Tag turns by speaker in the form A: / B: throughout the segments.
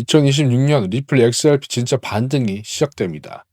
A: 2026년 리플 XRP 진짜 반등이 시작됩니다.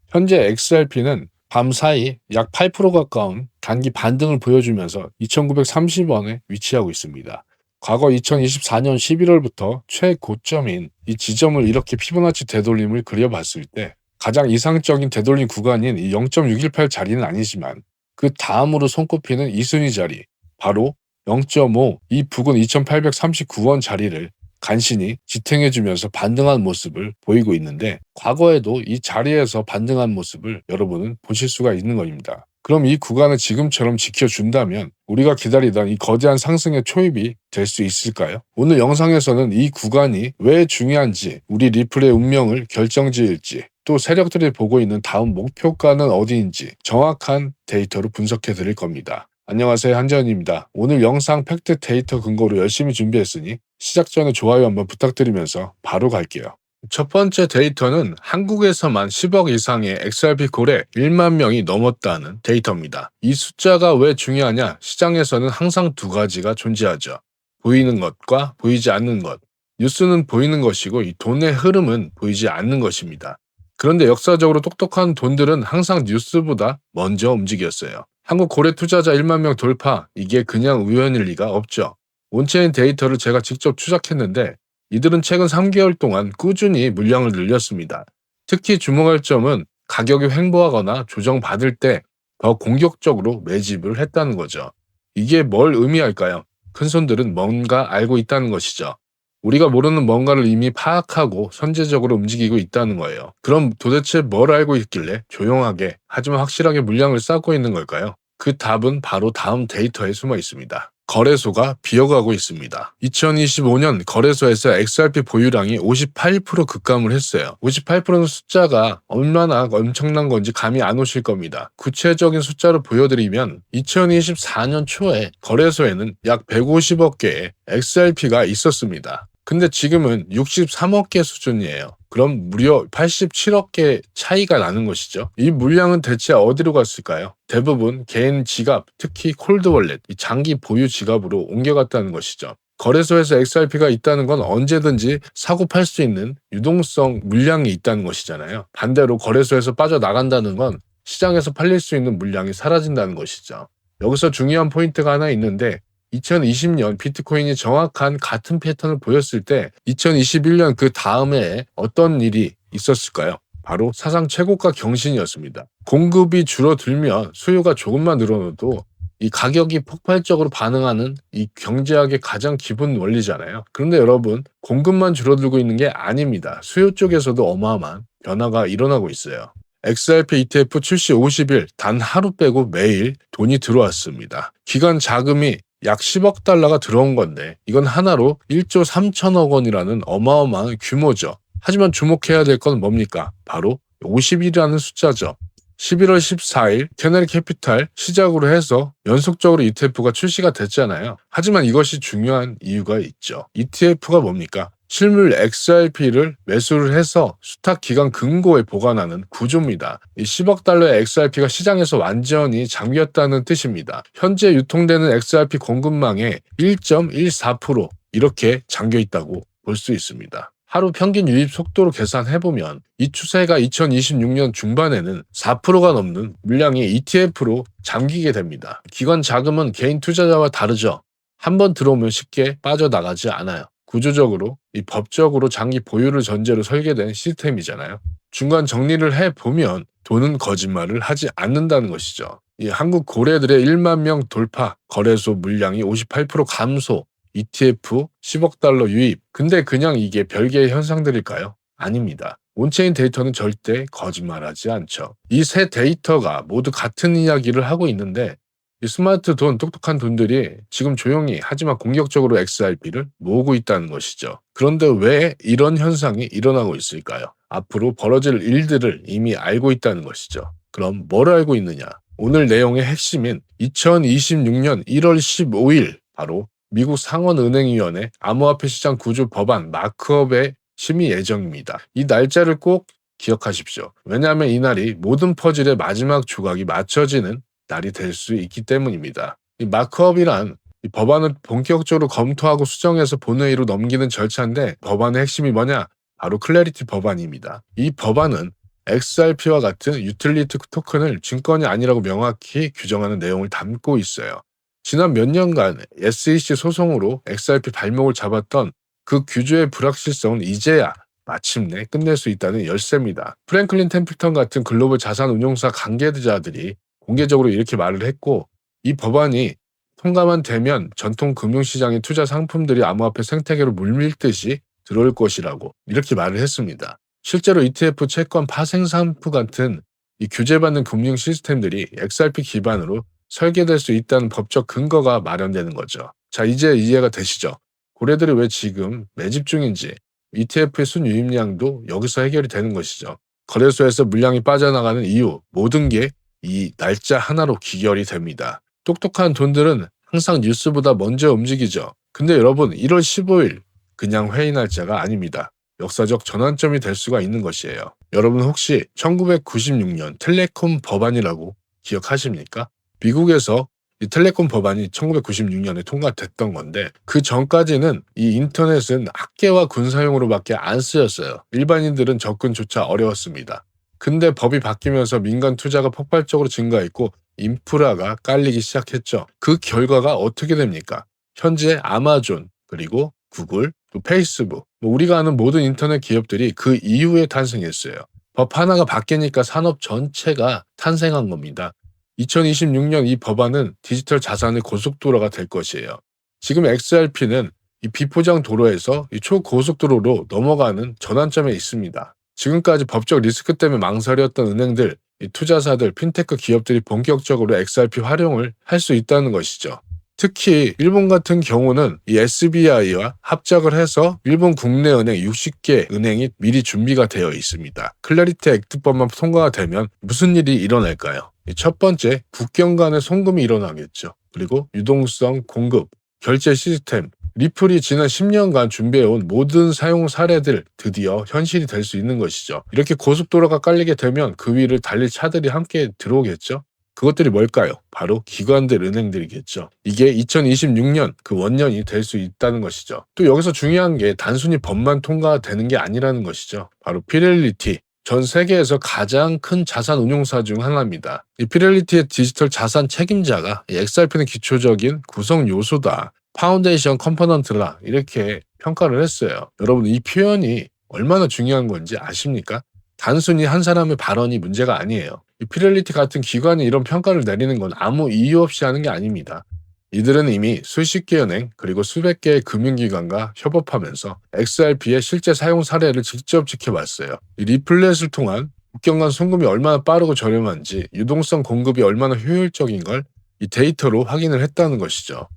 A: 현재 XRP는 밤사이 약 8% 가까운 단기 반등을 보여주면서 2,930원에 위치하고 있습니다. 과거 2024년 11월부터 최고점인 이 지점을 이렇게 피보나치 되돌림을 그려봤을 때 가장 이상적인 되돌림 구간인 이 0.618 자리는 아니지만 그 다음으로 손꼽히는 2순위 자리, 바로 0.5, 이 부근 2,839원 자리를 간신히 지탱해주면서 반등한 모습을 보이고 있는데, 과거에도 이 자리에서 반등한 모습을 여러분은 보실 수가 있는 겁니다. 그럼 이 구간을 지금처럼 지켜준다면 우리가 기다리던 이 거대한 상승의 초입이 될 수 있을까요? 오늘 영상에서는 이 구간이 왜 중요한지, 우리 리플의 운명을 결정지을지, 또 세력들이 보고 있는 다음 목표가는 어디인지 정확한 데이터로 분석해 드릴 겁니다. 안녕하세요, 한재현입니다. 오늘 영상 팩트 데이터 근거로 열심히 준비했으니 시작 전에 좋아요 한번 부탁드리면서 바로 갈게요. 첫 번째 데이터는 한국에서만 10억 이상의 XRP 거래 1만 명이 넘었다는 데이터입니다. 이 숫자가 왜 중요하냐? 시장에서는 항상 두 가지가 존재하죠. 보이는 것과 보이지 않는 것. 뉴스는 보이는 것이고 이 돈의 흐름은 보이지 않는 것입니다. 그런데 역사적으로 똑똑한 돈들은 항상 뉴스보다 먼저 움직였어요. 한국 거래 투자자 1만 명 돌파, 이게 그냥 우연일 리가 없죠. 온체인 데이터를 제가 직접 추적했는데 이들은 최근 3개월 동안 꾸준히 물량을 늘렸습니다. 특히 주목할 점은 가격이 횡보하거나 조정받을 때 더 공격적으로 매집을 했다는 거죠. 이게 뭘 의미할까요? 큰손들은 뭔가 알고 있다는 것이죠. 우리가 모르는 뭔가를 이미 파악하고 선제적으로 움직이고 있다는 거예요. 그럼 도대체 뭘 알고 있길래 조용하게 하지만 확실하게 물량을 쌓고 있는 걸까요? 그 답은 바로 다음 데이터에 숨어 있습니다. 거래소가 비어가고 있습니다. 2025년 거래소에서 XRP 보유량이 58% 급감을 했어요. 58%는 숫자가 얼마나 엄청난 건지 감이 안 오실 겁니다. 구체적인 숫자로 보여드리면 2024년 초에 거래소에는 약 150억 개의 XRP가 있었습니다. 근데 지금은 63억 개 수준이에요. 그럼 무려 87억 개 차이가 나는 것이죠. 이 물량은 대체 어디로 갔을까요? 대부분 개인 지갑, 특히 콜드월렛, 이 장기 보유 지갑으로 옮겨갔다는 것이죠. 거래소에서 XRP가 있다는 건 언제든지 사고 팔 수 있는 유동성 물량이 있다는 것이잖아요. 반대로 거래소에서 빠져나간다는 건 시장에서 팔릴 수 있는 물량이 사라진다는 것이죠. 여기서 중요한 포인트가 하나 있는데, 2020년 비트코인이 정확한 같은 패턴을 보였을 때 2021년 그 다음에 어떤 일이 있었을까요? 바로 사상 최고가 경신이었습니다. 공급이 줄어들면 수요가 조금만 늘어나도 이 가격이 폭발적으로 반응하는 이 경제학의 가장 기본 원리잖아요. 그런데 여러분, 공급만 줄어들고 있는 게 아닙니다. 수요 쪽에서도 어마어마한 변화가 일어나고 있어요. XRP ETF 출시 50일 단 하루 빼고 매일 돈이 들어왔습니다. 기관 자금이 약 10억 달러가 들어온 건데 이건 하나로 1조 3천억 원이라는 어마어마한 규모죠. 하지만 주목해야 될 건 뭡니까? 바로 50이라는 숫자죠. 11월 14일 캐나리 캐피탈 시작으로 해서 연속적으로 ETF가 출시가 됐잖아요. 하지만 이것이 중요한 이유가 있죠. ETF가 뭡니까? 실물 XRP를 매수를 해서 수탁 기간 근거에 보관하는 구조입니다. 이 10억 달러의 XRP가 시장에서 완전히 잠겼다는 뜻입니다. 현재 유통되는 XRP 공급망의 1.14% 이렇게 잠겨 있다고 볼 수 있습니다. 하루 평균 유입 속도로 계산해보면 이 추세가 2026년 중반에는 4%가 넘는 물량이 ETF로 잠기게 됩니다. 기관 자금은 개인 투자자와 다르죠. 한번 들어오면 쉽게 빠져나가지 않아요. 구조적으로 이 법적으로 장기 보유를 전제로 설계된 시스템이잖아요. 중간 정리를 해보면 돈은 거짓말을 하지 않는다는 것이죠. 이 한국 고래들의 1만 명 돌파, 거래소 물량이 58% 감소, ETF 10억 달러 유입. 근데 그냥 이게 별개의 현상들일까요? 아닙니다. 온체인 데이터는 절대 거짓말하지 않죠. 이 세 데이터가 모두 같은 이야기를 하고 있는데 이 스마트 돈, 똑똑한 돈들이 지금 조용히 하지만 공격적으로 XRP를 모으고 있다는 것이죠. 그런데 왜 이런 현상이 일어나고 있을까요? 앞으로 벌어질 일들을 이미 알고 있다는 것이죠. 그럼 뭘 알고 있느냐? 오늘 내용의 핵심인 2026년 1월 15일 바로 미국 상원은행위원회 암호화폐 시장 구조 법안 마크업의 심의 예정입니다. 이 날짜를 꼭 기억하십시오. 왜냐하면 이날이 모든 퍼즐의 마지막 조각이 맞춰지는 날이 될 수 있기 때문입니다. 이 마크업이란 이 법안을 본격적으로 검토하고 수정해서 본회의로 넘기는 절차인데, 법안의 핵심이 뭐냐? 바로 클래리티 법안입니다. 이 법안은 XRP와 같은 유틸리티 토큰을 증권이 아니라고 명확히 규정하는 내용을 담고 있어요. 지난 몇 년간 SEC 소송으로 XRP 발목을 잡았던 그 규제의 불확실성은 이제야 마침내 끝낼 수 있다는 열쇠입니다. 프랭클린 템플턴 같은 글로벌 자산 운용사 관계자들이 공개적으로 이렇게 말을 했고, 이 법안이 통과만 되면 전통 금융시장의 투자 상품들이 암호화폐 생태계로 물밀듯이 들어올 것이라고 이렇게 말을 했습니다. 실제로 ETF, 채권, 파생상품 같은 이 규제받는 금융 시스템들이 XRP 기반으로 설계될 수 있다는 법적 근거가 마련되는 거죠. 자, 이제 이해가 되시죠? 고래들이 왜 지금 매집 중인지, ETF의 순유입량도 여기서 해결이 되는 것이죠. 거래소에서 물량이 빠져나가는 이유, 모든 게 이 날짜 하나로 귀결이 됩니다. 똑똑한 돈들은 항상 뉴스보다 먼저 움직이죠. 근데 여러분, 1월 15일 그냥 회의 날짜가 아닙니다. 역사적 전환점이 될 수가 있는 것이에요. 여러분 혹시 1996년 텔레콤 법안이라고 기억하십니까? 미국에서 이 텔레콤 법안이 1996년에 통과됐던 건데, 그 전까지는 이 인터넷은 학계와 군사용으로밖에 안 쓰였어요. 일반인들은 접근조차 어려웠습니다. 근데 법이 바뀌면서 민간 투자가 폭발적으로 증가했고 인프라가 깔리기 시작했죠. 그 결과가 어떻게 됩니까? 현재 아마존, 그리고 구글, 또 페이스북, 우리가 아는 모든 인터넷 기업들이 그 이후에 탄생했어요. 법 하나가 바뀌니까 산업 전체가 탄생한 겁니다. 2026년 이 법안은 디지털 자산의 고속도로가 될 것이에요. 지금 XRP는 이 비포장 도로에서 이 초고속도로로 넘어가는 전환점에 있습니다. 지금까지 법적 리스크 때문에 망설였던 은행들, 이 투자사들, 핀테크 기업들이 본격적으로 XRP 활용을 할 수 있다는 것이죠. 특히 일본 같은 경우는 이 SBI와 합작을 해서 일본 국내 은행 60개 은행이 미리 준비가 되어 있습니다. 클래리티 액트법만 통과가 되면 무슨 일이 일어날까요? 첫 번째, 국경 간의 송금이 일어나겠죠. 그리고 유동성 공급, 결제 시스템, 리플이 지난 10년간 준비해온 모든 사용 사례들 드디어 현실이 될 수 있는 것이죠. 이렇게 고속도로가 깔리게 되면 그 위를 달릴 차들이 함께 들어오겠죠. 그것들이 뭘까요? 바로 기관들, 은행들이겠죠. 이게 2026년 그 원년이 될 수 있다는 것이죠. 또 여기서 중요한 게 단순히 법만 통과되는 게 아니라는 것이죠. 바로 피델리티. 전 세계에서 가장 큰 자산 운용사 중 하나입니다. 이 피델리티의 디지털 자산 책임자가 XRP는 기초적인 구성 요소다, 파운데이션 컴포넌트라 이렇게 평가를 했어요. 여러분, 이 표현이 얼마나 중요한 건지 아십니까? 단순히 한 사람의 발언이 문제가 아니에요. 이 피델리티 같은 기관이 이런 평가를 내리는 건 아무 이유 없이 하는 게 아닙니다. 이들은 이미 수십 개 은행 그리고 수백 개의 금융기관과 협업하면서 XRP의 실제 사용 사례를 직접 지켜봤어요. 이 리플렛을 통한 국경 간 송금이 얼마나 빠르고 저렴한지, 유동성 공급이 얼마나 효율적인 걸 이 데이터로 확인을 했다는 것이죠.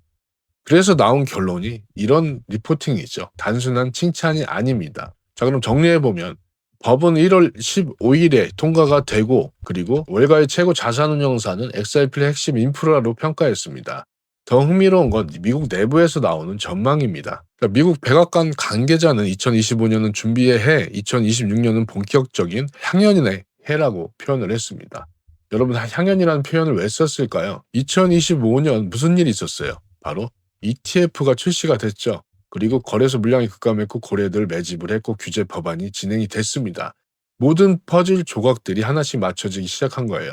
A: 그래서 나온 결론이 이런 리포팅이죠. 단순한 칭찬이 아닙니다. 자, 그럼 정리해보면 법은 1월 15일에 통과가 되고, 그리고 월가의 최고 자산운용사는 XRP를 핵심 인프라로 평가했습니다. 더 흥미로운 건 미국 내부에서 나오는 전망입니다. 그러니까 미국 백악관 관계자는 2025년은 준비의 해, 2026년은 본격적인 향연의 해라고 표현을 했습니다. 여러분, 향연이라는 표현을 왜 썼을까요? 2025년 무슨 일이 있었어요? 바로 ETF가 출시가 됐죠. 그리고 거래소 물량이 급감했고 고래들 매집을 했고 규제 법안이 진행이 됐습니다. 모든 퍼즐 조각들이 하나씩 맞춰지기 시작한 거예요.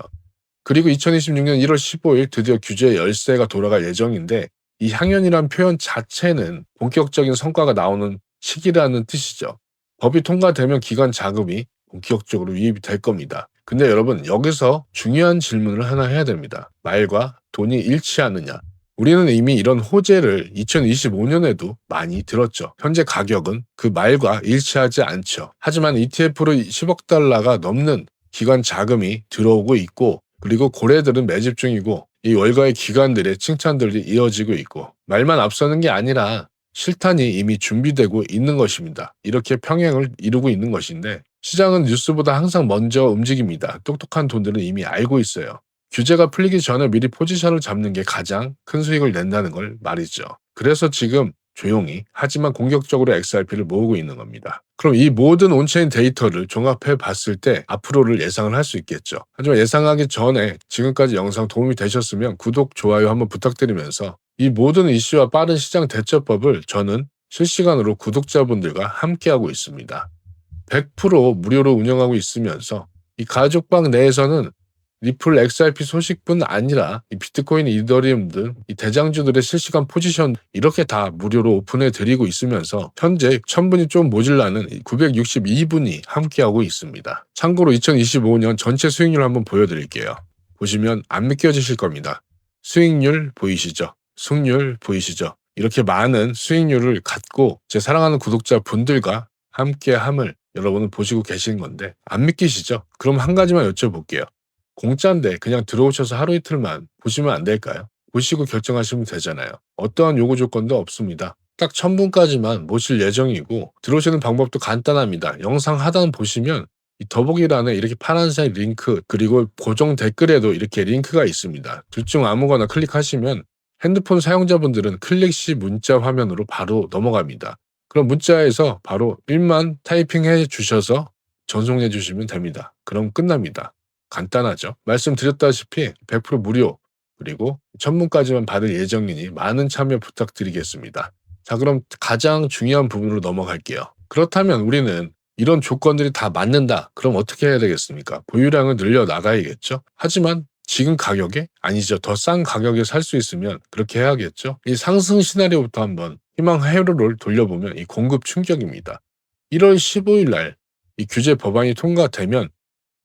A: 그리고 2026년 1월 15일 드디어 규제 열쇠가 돌아갈 예정인데, 이 향연이란 표현 자체는 본격적인 성과가 나오는 시기라는 뜻이죠. 법이 통과되면 기관 자금이 본격적으로 유입이 될 겁니다. 근데 여러분, 여기서 중요한 질문을 하나 해야 됩니다. 말과 돈이 일치하느냐? 우리는 이미 이런 호재를 2025년에도 많이 들었죠. 현재 가격은 그 말과 일치하지 않죠. 하지만 ETF로 10억 달러가 넘는 기관 자금이 들어오고 있고, 그리고 고래들은 매집 중이고, 이 월가의 기관들의 칭찬들이 이어지고 있고, 말만 앞서는 게 아니라 실탄이 이미 준비되고 있는 것입니다. 이렇게 평행을 이루고 있는 것인데, 시장은 뉴스보다 항상 먼저 움직입니다. 똑똑한 돈들은 이미 알고 있어요. 규제가 풀리기 전에 미리 포지션을 잡는 게 가장 큰 수익을 낸다는 걸 말이죠. 그래서 지금 조용히 하지만 공격적으로 XRP를 모으고 있는 겁니다. 그럼 이 모든 온체인 데이터를 종합해 봤을 때 앞으로를 예상을 할 수 있겠죠. 하지만 예상하기 전에 지금까지 영상 도움이 되셨으면 구독, 좋아요 한번 부탁드리면서, 이 모든 이슈와 빠른 시장 대처법을 저는 실시간으로 구독자분들과 함께하고 있습니다. 100% 무료로 운영하고 있으면서 이 가족방 내에서는 리플 XRP 소식뿐 아니라 이 비트코인, 이더리움 등 이 대장주들의 실시간 포지션 이렇게 다 무료로 오픈해 드리고 있으면서 현재 1000분이 좀 모질라는 962분이 함께하고 있습니다. 참고로 2025년 전체 수익률 한번 보여드릴게요. 보시면 안 믿겨지실 겁니다. 수익률 보이시죠? 승률 보이시죠? 이렇게 많은 수익률을 갖고 제 사랑하는 구독자 분들과 함께함을 여러분은 보시고 계신 건데 안 믿기시죠? 그럼 한 가지만 여쭤볼게요. 공짜인데 그냥 들어오셔서 하루 이틀만 보시면 안 될까요? 보시고 결정하시면 되잖아요. 어떠한 요구 조건도 없습니다. 딱 1000분까지만 모실 예정이고 들어오시는 방법도 간단합니다. 영상 하단 보시면 이 더보기란에 이렇게 파란색 링크 그리고 고정 댓글에도 이렇게 링크가 있습니다. 둘 중 아무거나 클릭하시면 핸드폰 사용자분들은 클릭 시 문자 화면으로 바로 넘어갑니다. 그럼 문자에서 바로 1만 타이핑해 주셔서 전송해 주시면 됩니다. 그럼 끝납니다. 간단하죠. 말씀드렸다시피 100% 무료 그리고 1000분까지만 받을 예정이니 많은 참여 부탁드리겠습니다. 자, 그럼 가장 중요한 부분으로 넘어갈게요. 그렇다면 우리는 이런 조건들이 다 맞는다. 그럼 어떻게 해야 되겠습니까? 보유량을 늘려 나가야겠죠. 하지만 지금 가격에 아니죠. 더 싼 가격에 살 수 있으면 그렇게 해야겠죠. 이 상승 시나리오부터 한번 희망 회로를 돌려보면 이 공급 충격입니다. 1월 15일 날 이 규제 법안이 통과되면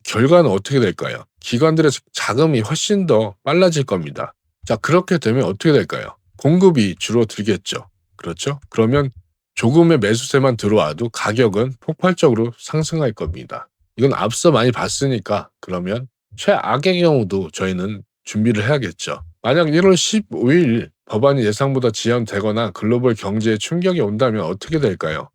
A: 결과는 어떻게 될까요? 기관들의 자금이 훨씬 더 빨라질 겁니다. 자, 그렇게 되면 어떻게 될까요? 공급이 줄어들겠죠. 그렇죠? 그러면 조금의 매수세만 들어와도 가격은 폭발적으로 상승할 겁니다. 이건 앞서 많이 봤으니까 그러면 최악의 경우도 저희는 준비를 해야겠죠. 만약 1월 15일 법안이 예상보다 지연되거나 글로벌 경제에 충격이 온다면 어떻게 될까요?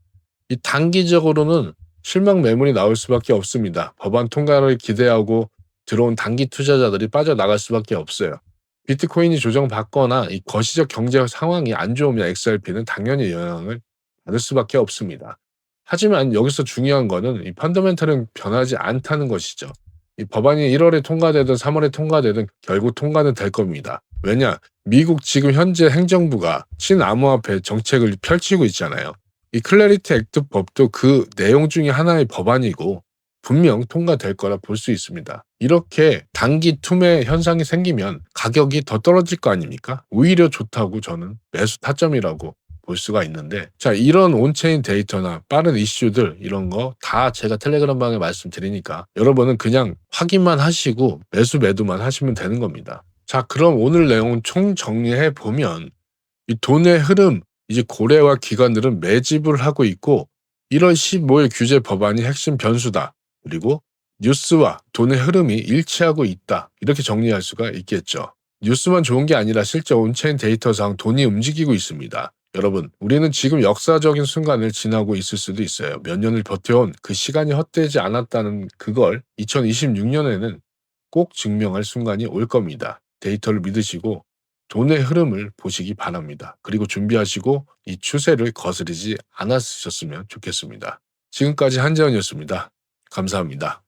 A: 이 단기적으로는 실망 매물이 나올 수밖에 없습니다. 법안 통과를 기대하고 들어온 단기 투자자들이 빠져나갈 수밖에 없어요. 비트코인이 조정받거나 이 거시적 경제 상황이 안 좋으면 XRP는 당연히 영향을 받을 수밖에 없습니다. 하지만 여기서 중요한 거는 이 펀더멘털은 변하지 않다는 것이죠. 이 법안이 1월에 통과되든 3월에 통과되든 결국 통과는 될 겁니다. 왜냐? 미국 지금 현재 행정부가 친암호화폐 정책을 펼치고 있잖아요. 이 클래리티 액트 법도 그 내용 중에 하나의 법안이고 분명 통과될 거라 볼 수 있습니다. 이렇게 단기 투매 현상이 생기면 가격이 더 떨어질 거 아닙니까? 오히려 좋다고 저는 매수 타점이라고 볼 수가 있는데 자, 이런 온체인 데이터나 빠른 이슈들 이런 거 다 제가 텔레그램 방에 말씀드리니까 여러분은 그냥 확인만 하시고 매수 매도만 하시면 되는 겁니다. 자, 그럼 오늘 내용 총 정리해 보면 이 돈의 흐름 이제 고래와 기관들은 매집을 하고 있고 1월 15일 규제 법안이 핵심 변수다. 그리고 뉴스와 돈의 흐름이 일치하고 있다. 이렇게 정리할 수가 있겠죠. 뉴스만 좋은 게 아니라 실제 온체인 데이터상 돈이 움직이고 있습니다. 여러분, 우리는 지금 역사적인 순간을 지나고 있을 수도 있어요. 몇 년을 버텨온 그 시간이 헛되지 않았다는 그걸 2026년에는 꼭 증명할 순간이 올 겁니다. 데이터를 믿으시고 돈의 흐름을 보시기 바랍니다. 그리고 준비하시고 이 추세를 거스르지 않았으셨으면 좋겠습니다. 지금까지 한재원이었습니다. 감사합니다.